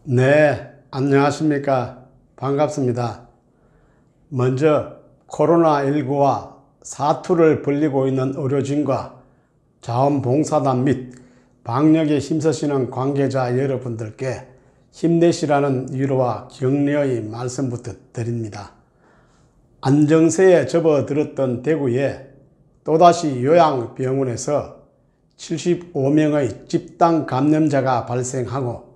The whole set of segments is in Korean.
네, 안녕하십니까. 반갑습니다. 먼저 코로나19와 사투를 벌이고 있는 의료진과 자원봉사단 및 방역에 힘쓰시는 관계자 여러분들께 힘내시라는 위로와 격려의 말씀부터 드립니다. 안정세에 접어들었던 대구에 또다시 요양병원에서 75명의 집단 감염자가 발생하고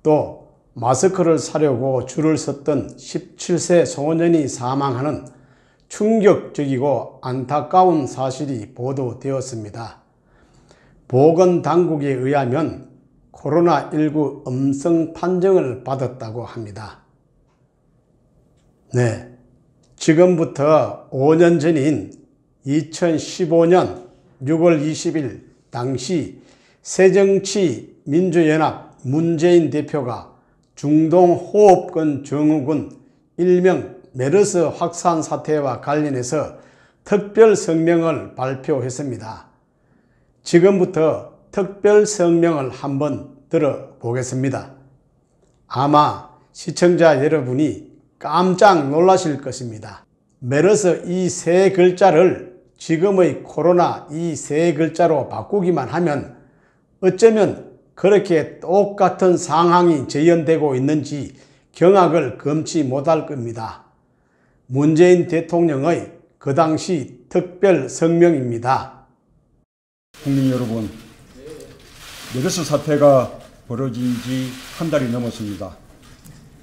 또 마스크를 사려고 줄을 섰던 17세 소년이 사망하는 충격적이고 안타까운 사실이 보도되었습니다. 보건당국에 의하면 코로나19 음성 판정을 받았다고 합니다. 네, 지금부터 5년 전인 2015년 6월 20일 당시 새정치민주연합 문재인 대표가 중동호흡권 증후군 일명 메르스 확산 사태와 관련해서 특별 성명을 발표했습니다. 지금부터 특별 성명을 한번 들어보겠습니다. 아마 시청자 여러분이 깜짝 놀라실 것입니다. 메르스 이 세 글자를 지금의 코로나 이 세 글자로 바꾸기만 하면 어쩌면 그렇게 똑같은 상황이 재현되고 있는지 경악을 금치 못할 겁니다. 문재인 대통령의 그 당시 특별 성명입니다. 국민 여러분, 메르스 사태가 벌어진 지 한 달이 넘었습니다.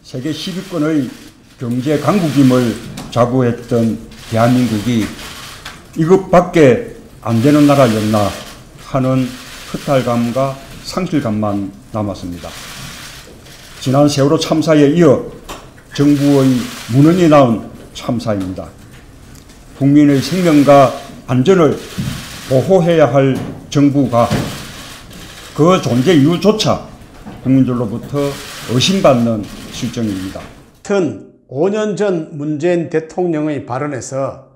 세계 10위권의 경제 강국임을 자부했던 대한민국이 이것밖에 안 되는 나라였나 하는 허탈감과 상실감만 남았습니다. 지난 세월호 참사에 이어 정부의 무능이 낳은 참사입니다. 국민의 생명과 안전을 보호해야 할 정부가 그 존재 이유조차 국민들로부터 의심받는 실정입니다. 5년 전 문재인 대통령의 발언에서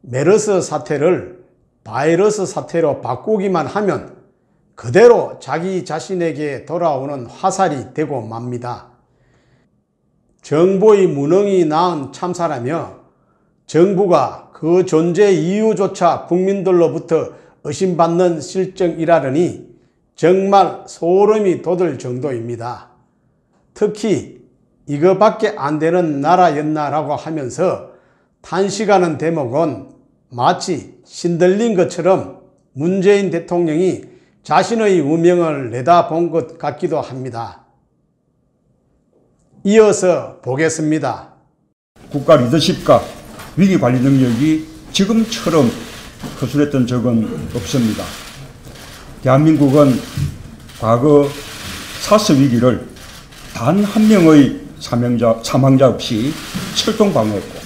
메르스 사태를 바이러스 사태로 바꾸기만 하면 그대로 자기 자신에게 돌아오는 화살이 되고 맙니다. 정부의 무능이 낳은 참사라며 정부가 그 존재 이유조차 국민들로부터 의심받는 실정이라니 정말 소름이 돋을 정도입니다. 특히 이거밖에 안 되는 나라였나라고 하면서 탄식하는 대목은 마치 신들린 것처럼 문재인 대통령이 자신의 운명을 내다본 것 같기도 합니다. 이어서 보겠습니다. 국가 리더십과 위기관리 능력이 지금처럼 허술했던 적은 없습니다. 대한민국은 과거 사스 위기를 단 한 명의 사망자 없이 철통 방어했고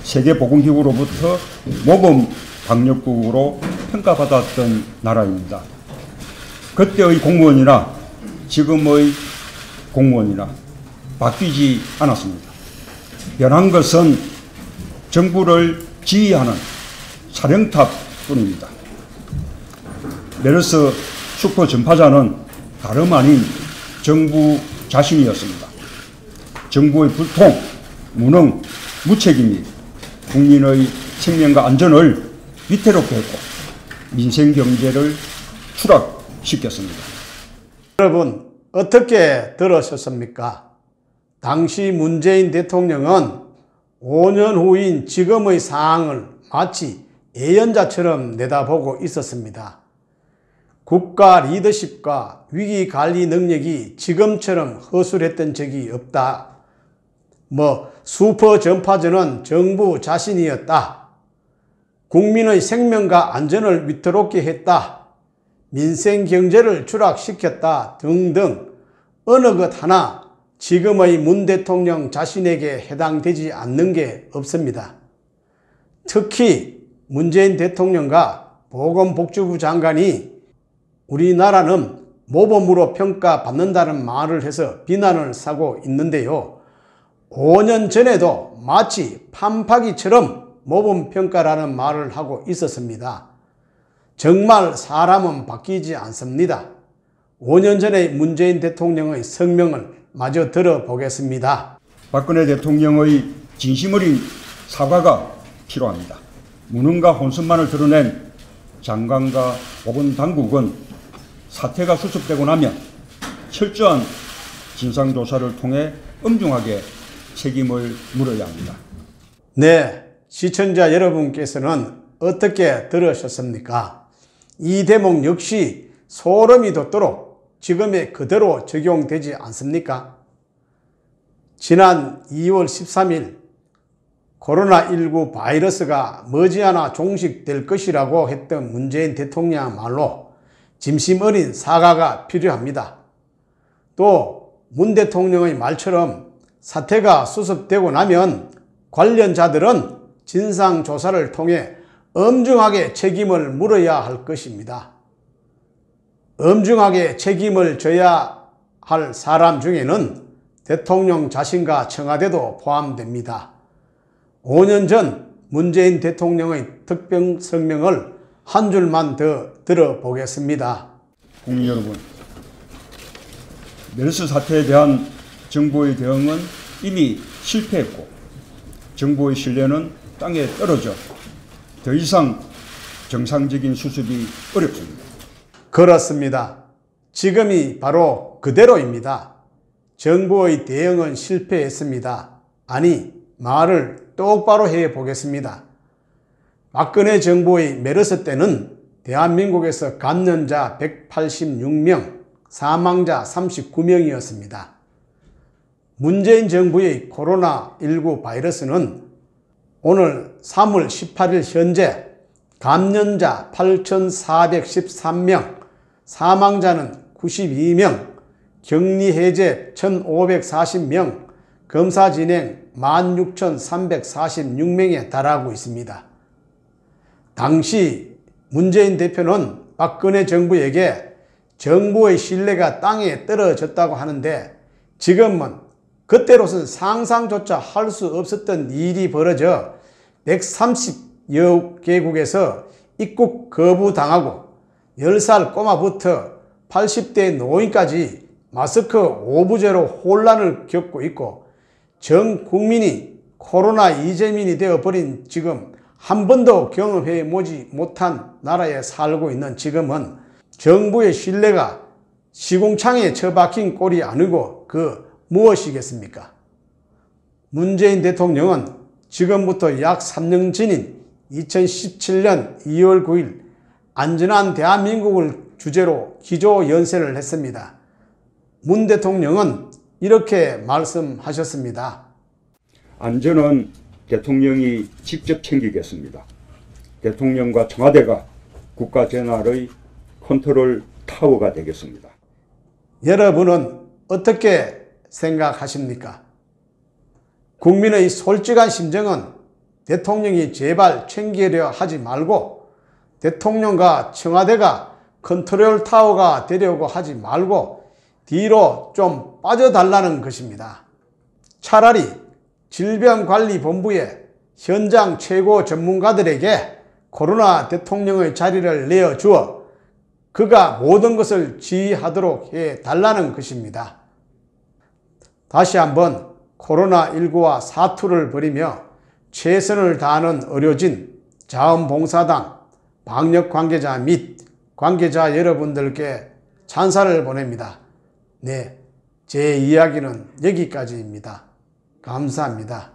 세계보건기구로부터 모범 방역국으로 평가받았던 나라입니다. 그때의 공무원이나 지금의 공무원이나 바뀌지 않았습니다. 변한 것은 정부를 지휘하는 사령탑뿐입니다. 메르스 슈퍼 전파자는 다름 아닌 정부 자신이었습니다. 정부의 불통, 무능, 무책임이 국민의 생명과 안전을 위태롭게 했고 민생 경제를 추락시켰습니다. 여러분 어떻게 들으셨습니까? 당시 문재인 대통령은 5년 후인 지금의 상황을 마치 예언자처럼 내다보고 있었습니다. 국가 리더십과 위기관리 능력이 지금처럼 허술했던 적이 없다. 슈퍼 전파자는 정부 자신이었다. 국민의 생명과 안전을 위태롭게 했다. 민생 경제를 추락시켰다. 등등 어느 것 하나 지금의 문 대통령 자신에게 해당되지 않는 게 없습니다. 특히 문재인 대통령과 보건복지부 장관이 우리나라는 모범으로 평가받는다는 말을 해서 비난을 사고 있는데요. 5년 전에도 마치 판파기처럼 모범평가라는 말을 하고 있었습니다. 정말 사람은 바뀌지 않습니다. 5년 전에 문재인 대통령의 성명을 마저 들어보겠습니다. 박근혜 대통령의 진심 어린 사과가 필요합니다. 무능과 혼선만을 드러낸 장관과 보건당국은 사태가 수습되고 나면 철저한 진상조사를 통해 엄중하게 책임을 물어야 합니다. 네, 시청자 여러분께서는 어떻게 들으셨습니까? 이 대목 역시 소름이 돋도록 지금에 그대로 적용되지 않습니까? 지난 2월 13일 코로나19 바이러스가 머지않아 종식될 것이라고 했던 문재인 대통령야말로 진심 어린 사과가 필요합니다. 또 문 대통령의 말처럼 사태가 수습되고 나면 관련자들은 진상조사를 통해 엄중하게 책임을 물어야 할 것입니다. 엄중하게 책임을 져야 할 사람 중에는 대통령 자신과 청와대도 포함됩니다. 5년 전 문재인 대통령의 특별 성명을 한 줄만 더 들어보겠습니다. 국민 여러분, 메르스 사태에 대한 정부의 대응은 이미 실패했고 정부의 신뢰는 땅에 떨어져 더 이상 정상적인 수습이 어렵습니다. 그렇습니다. 지금이 바로 그대로입니다. 정부의 대응은 실패했습니다. 아니, 말을 똑바로 해보겠습니다. 박근혜 정부의 메르스 때는 대한민국에서 감염자 186명, 사망자 39명이었습니다. 문재인 정부의 코로나19 바이러스는 오늘 3월 18일 현재 감염자 8,413명, 사망자는 92명, 격리 해제 1,540명, 검사 진행 16,346명에 달하고 있습니다. 당시 문재인 대표는 박근혜 정부에게 정부의 신뢰가 땅에 떨어졌다고 하는데 지금은 그때로선 상상조차 할 수 없었던 일이 벌어져 130여 개국에서 입국 거부당하고 10살 꼬마부터 80대 노인까지 마스크 오부제로 혼란을 겪고 있고 전 국민이 코로나 이재민이 되어버린 지금 한 번도 경험해 보지 못한 나라에 살고 있는 지금은 정부의 신뢰가 시궁창에 처박힌 꼴이 아니고 그 무엇이겠습니까? 문재인 대통령은 지금부터 약 3년 전인 2017년 2월 9일 안전한 대한민국을 주제로 기조연설을 했습니다. 문 대통령은 이렇게 말씀하셨습니다. 안전은 대통령이 직접 챙기겠습니다. 대통령과 청와대가 국가 전환의 컨트롤 타워가 되겠습니다. 여러분은 어떻게 생각하십니까? 국민의 솔직한 심정은 대통령이 제발 챙기려 하지 말고 대통령과 청와대가 컨트롤 타워가 되려고 하지 말고 뒤로 좀 빠져달라는 것입니다. 차라리 질병관리본부의 현장 최고 전문가들에게 코로나 대통령의 자리를 내어주어 그가 모든 것을 지휘하도록 해달라는 것입니다. 다시 한번 코로나19와 사투를 벌이며 최선을 다하는 의료진, 자원봉사당, 방역 관계자 및 관계자 여러분들께 찬사를 보냅니다. 네, 제 이야기는 여기까지입니다. 감사합니다.